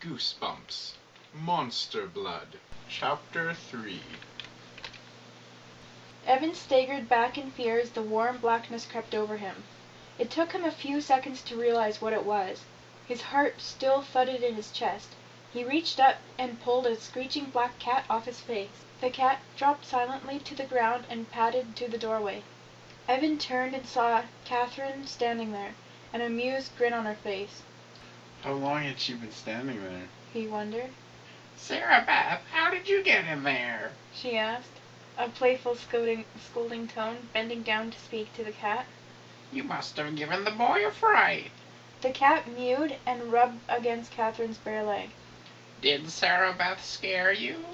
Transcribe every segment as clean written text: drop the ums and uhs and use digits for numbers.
Goosebumps. Monster Blood. Chapter 3. Evan staggered back in fear as the warm blackness crept over him. It took him a few seconds to realize what it was. His heart still thudded in his chest. He reached up and pulled a screeching black cat off his face. The cat dropped silently to the ground and padded to the doorway. Evan turned and saw Kathryn standing there, an amused grin on her face. How long had she been standing there? He wondered. Sarah Beth, how did you get in there? She asked, a playful scolding tone, bending down to speak to the cat. You must have given the boy a fright. The cat mewed and rubbed against Kathryn's bare leg. Did Sarah Beth scare you?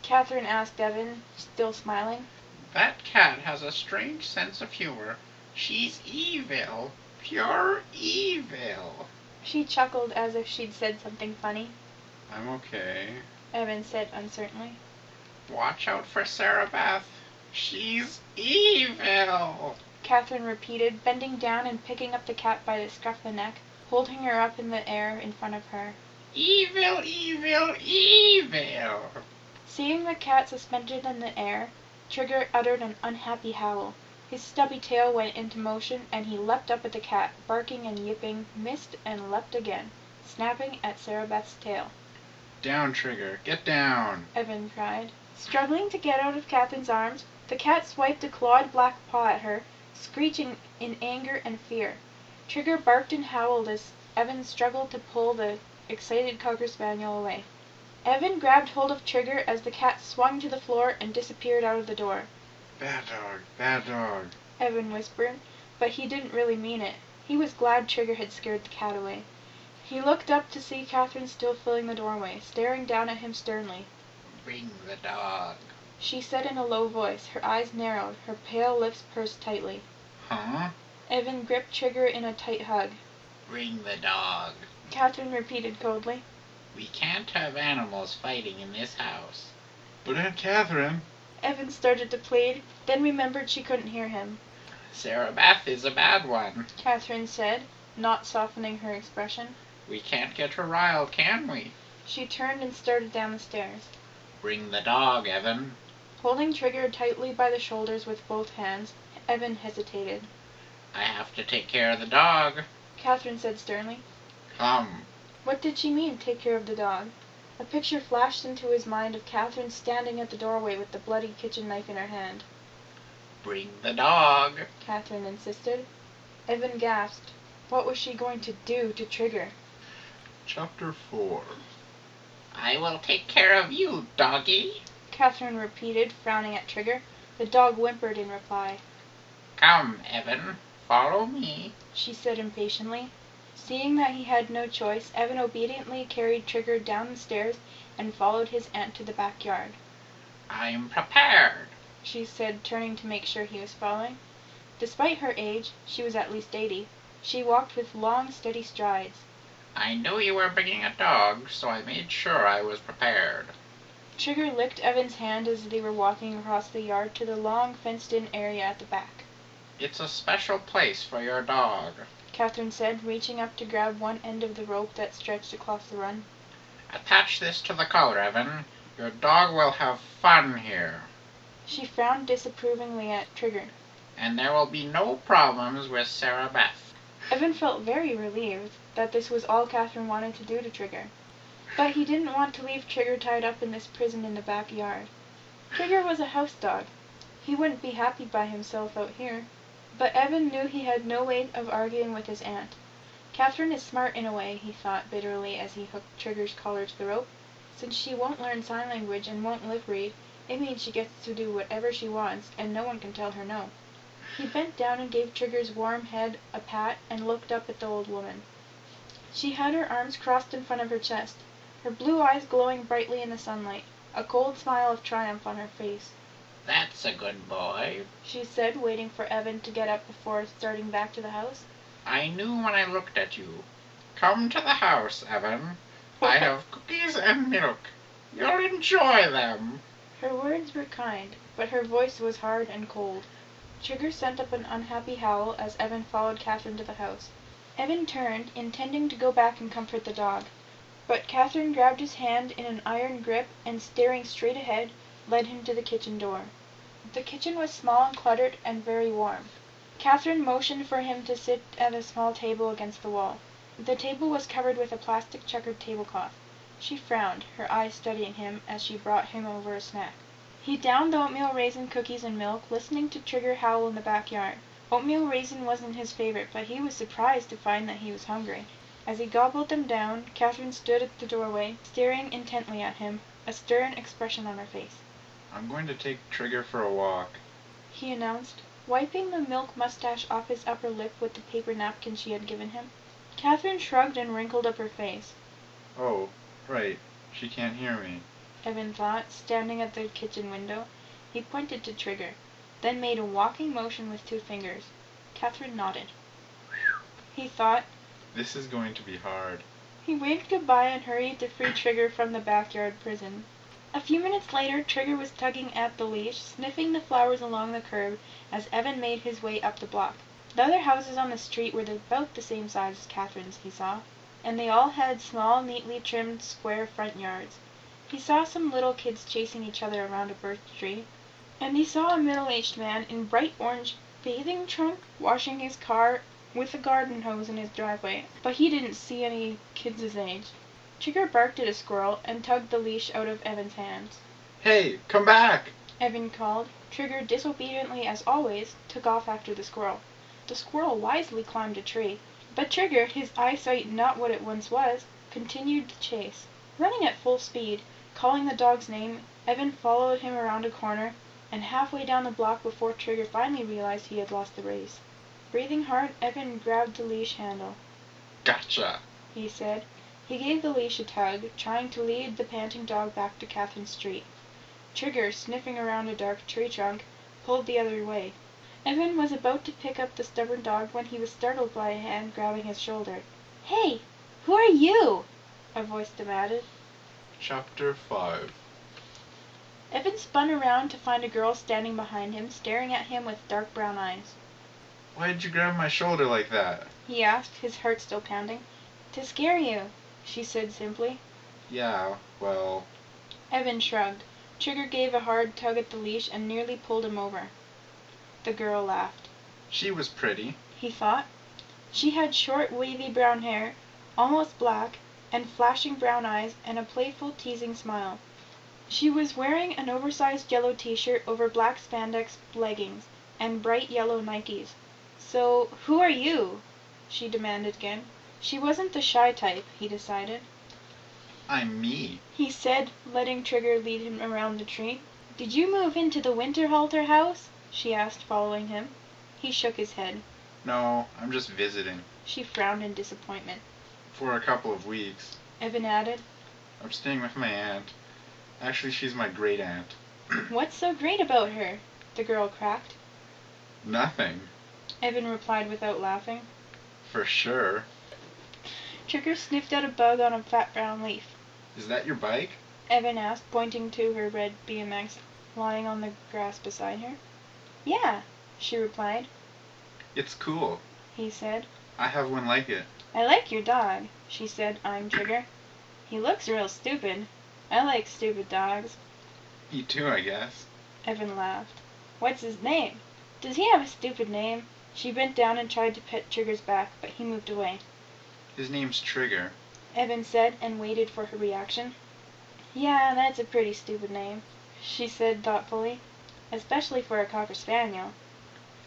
Kathryn asked Evan, still smiling. That cat has a strange sense of humor. She's evil. Pure evil. She chuckled as if she'd said something funny. I'm okay. Evan said uncertainly. Watch out for Sarah Beth. She's evil. Kathryn repeated, bending down and picking up the cat by the scruff of the neck, holding her up in the air in front of her. Evil, evil, evil. Seeing the cat suspended in the air, Trigger uttered an unhappy howl. His stubby tail went into motion, and he leapt up at the cat, barking and yipping, missed and leapt again, snapping at Sarah Beth's tail. Down, Trigger! Get down! Evan cried. Struggling to get out of Kathryn's arms, the cat swiped a clawed black paw at her, screeching in anger and fear. Trigger barked and howled as Evan struggled to pull the excited cocker spaniel away. Evan grabbed hold of Trigger as the cat swung to the floor and disappeared out of the door. Bad dog! Bad dog! Evan whispered, but he didn't really mean it. He was glad Trigger had scared the cat away. He looked up to see Kathryn still filling the doorway, staring down at him sternly. Bring the dog. She said in a low voice, her eyes narrowed, her pale lips pursed tightly. Huh? Evan gripped Trigger in a tight hug. Bring the dog. Kathryn repeated coldly. We can't have animals fighting in this house. But Aunt Kathryn! Evan started to plead, then remembered she couldn't hear him. Sarah Beth is a bad one, Kathryn said, not softening her expression. We can't get her riled, can we? She turned and started down the stairs. Bring the dog, Evan. Holding Trigger tightly by the shoulders with both hands, Evan hesitated. I have to take care of the dog. Kathryn said sternly. Come. What did she mean, take care of the dog? A picture flashed into his mind of Kathryn standing at the doorway with the bloody kitchen knife in her hand. Bring the dog, Kathryn insisted. Evan gasped. What was she going to do to Trigger? Chapter 4. I will take care of you, doggy. Kathryn repeated, frowning at Trigger. The dog whimpered in reply. Come, Evan, follow me, she said impatiently. Seeing that he had no choice, Evan obediently carried Trigger down the stairs and followed his aunt to the backyard. I'm prepared, she said, turning to make sure he was following. Despite her age, she was at least 80, she walked with long, steady strides. I knew you were bringing a dog, so I made sure I was prepared. Trigger licked Evan's hand as they were walking across the yard to the long, fenced-in area at the back. It's a special place for your dog, Kathryn said, reaching up to grab one end of the rope that stretched across the run. Attach this to the collar, Evan. Your dog will have fun here. She frowned disapprovingly at Trigger. And there will be no problems with Sarah Beth. Evan felt very relieved that this was all Kathryn wanted to do to Trigger. But he didn't want to leave Trigger tied up in this prison in the backyard. Trigger was a house dog. He wouldn't be happy by himself out here. But Evan knew he had no way of arguing with his aunt. Kathryn is smart in a way, he thought bitterly as he hooked Trigger's collar to the rope. Since she won't learn sign language and won't lip read, it means she gets to do whatever she wants, and no one can tell her no. He bent down and gave Trigger's warm head a pat and looked up at the old woman. She had her arms crossed in front of her chest, her blue eyes glowing brightly in the sunlight, a cold smile of triumph on her face. That's a good boy, she said, waiting for Evan to get up before starting back to the house. I knew when I looked at you. Come to the house, Evan. I have cookies and milk. You'll enjoy them. Her words were kind, but her voice was hard and cold. Trigger sent up an unhappy howl as Evan followed Kathryn to the house. Evan turned, intending to go back and comfort the dog. But Kathryn grabbed his hand in an iron grip and, staring straight ahead, led him to the kitchen door. The kitchen was small and cluttered and very warm. Kathryn motioned for him to sit at a small table against the wall. The table was covered with a plastic checkered tablecloth. She frowned, her eyes studying him as she brought him over a snack. He downed the oatmeal raisin cookies and milk, listening to Trigger howl in the backyard. Oatmeal raisin wasn't his favorite, but he was surprised to find that he was hungry. As he gobbled them down, Kathryn stood at the doorway, staring intently at him, a stern expression on her face. I'm going to take Trigger for a walk, he announced, wiping the milk mustache off his upper lip with the paper napkin she had given him. Kathryn shrugged and wrinkled up her face. Oh, right. She can't hear me. Evan thought, standing at the kitchen window. He pointed to Trigger, then made a walking motion with 2 fingers. Kathryn nodded. He thought. This is going to be hard. He waved goodbye and hurried to free Trigger from the backyard prison. A few minutes later, Trigger was tugging at the leash, sniffing the flowers along the curb as Evan made his way up the block. The other houses on the street were about the same size as Kathryn's, he saw, and they all had small, neatly trimmed, square front yards. He saw some little kids chasing each other around a birch tree, and he saw a middle-aged man in bright orange bathing trunk washing his car with a garden hose in his driveway, but he didn't see any kids his age. Trigger barked at a squirrel and tugged the leash out of Evan's hands. Hey, come back! Evan called. Trigger, disobediently as always, took off after the squirrel. The squirrel wisely climbed a tree, but Trigger, his eyesight not what it once was, continued the chase. Running at full speed, calling the dog's name, Evan followed him around a corner, and halfway down the block before Trigger finally realized he had lost the race. Breathing hard, Evan grabbed the leash handle. Gotcha! He said. He gave the leash a tug, trying to lead the panting dog back to Kathryn Street. Trigger, sniffing around a dark tree trunk, pulled the other way. Evan was about to pick up the stubborn dog when he was startled by a hand grabbing his shoulder. "Hey! Who are you?" a voice demanded. Chapter 5. Evan spun around to find a girl standing behind him, staring at him with dark brown eyes. Why did you grab my shoulder like that? He asked, his heart still pounding. "To scare you," she said simply. Yeah, well... Evan shrugged. Trigger gave a hard tug at the leash and nearly pulled him over. The girl laughed. She was pretty. He thought. She had short, wavy brown hair, almost black, and flashing brown eyes, and a playful, teasing smile. She was wearing an oversized yellow t-shirt over black spandex leggings and bright yellow Nikes. "So, who are you?" she demanded again. She wasn't the shy type, he decided. I'm me. He said, letting Trigger lead him around the tree. "Did you move into the Winterhalter house?" she asked, following him. He shook his head. No, I'm just visiting. She frowned in disappointment. For a couple of weeks. Evan added. I'm staying with my aunt. Actually, she's my great-aunt. "What's so great about her?" the girl cracked. Nothing. Evan replied without laughing. For sure. Trigger sniffed out a bug on a fat brown leaf. Is that your bike? Evan asked, pointing to her red BMX lying on the grass beside her. "Yeah," she replied. It's cool. He said. I have one like it. "I like your dog," she said, eyeing Trigger. "He looks real stupid. I like stupid dogs." Me too, I guess. Evan laughed. "What's his name? Does he have a stupid name?" She bent down and tried to pet Trigger's back, but he moved away. His name's Trigger. Evan said, and waited for her reaction. "Yeah, that's a pretty stupid name," she said thoughtfully. "Especially for a Cocker Spaniel."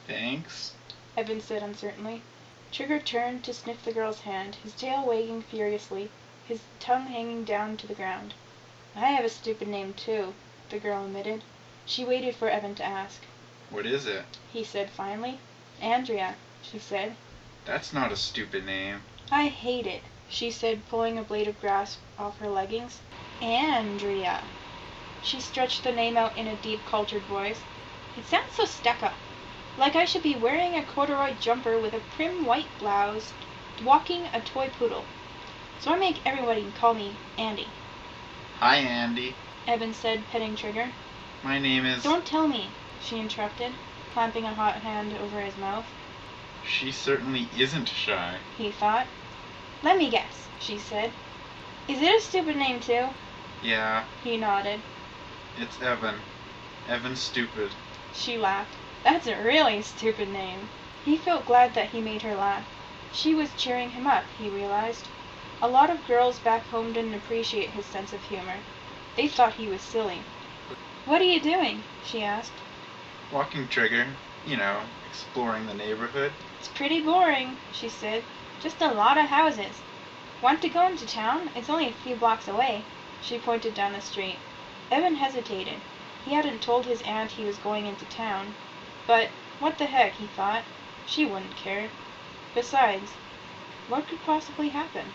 Thanks. Evan said uncertainly. Trigger turned to sniff the girl's hand, his tail wagging furiously, his tongue hanging down to the ground. "I have a stupid name, too," the girl admitted. She waited for Evan to ask. What is it? He said finally. "Andrea," she said. That's not a stupid name. "I hate it," she said, pulling a blade of grass off her leggings. "Andrea." She stretched the name out in a deep, cultured voice. "It sounds so stuck-up. Like I should be wearing a corduroy jumper with a prim white blouse, walking a toy poodle. So I make everybody call me Andy." Hi, Andy. Evan said, petting Trigger. My name is... "Don't tell me," she interrupted, clamping a hot hand over his mouth. She certainly isn't shy. He thought. "Let me guess," she said. Is it a stupid name, too? Yeah, He nodded. it's Evan. Evan's stupid. She laughed. That's a really stupid name. He felt glad that he made her laugh. She was cheering him up, he realized. A lot of girls back home didn't appreciate his sense of humor. They thought he was silly. What are you doing? She asked. Walking Trigger. You know, exploring the neighborhood. It's pretty boring, she said. Just a lot of houses. Want to go into town? It's only a few blocks away. She pointed down the street. Evan hesitated. He hadn't told his aunt he was going into town. But, what the heck, he thought. She wouldn't care. Besides, what could possibly happen?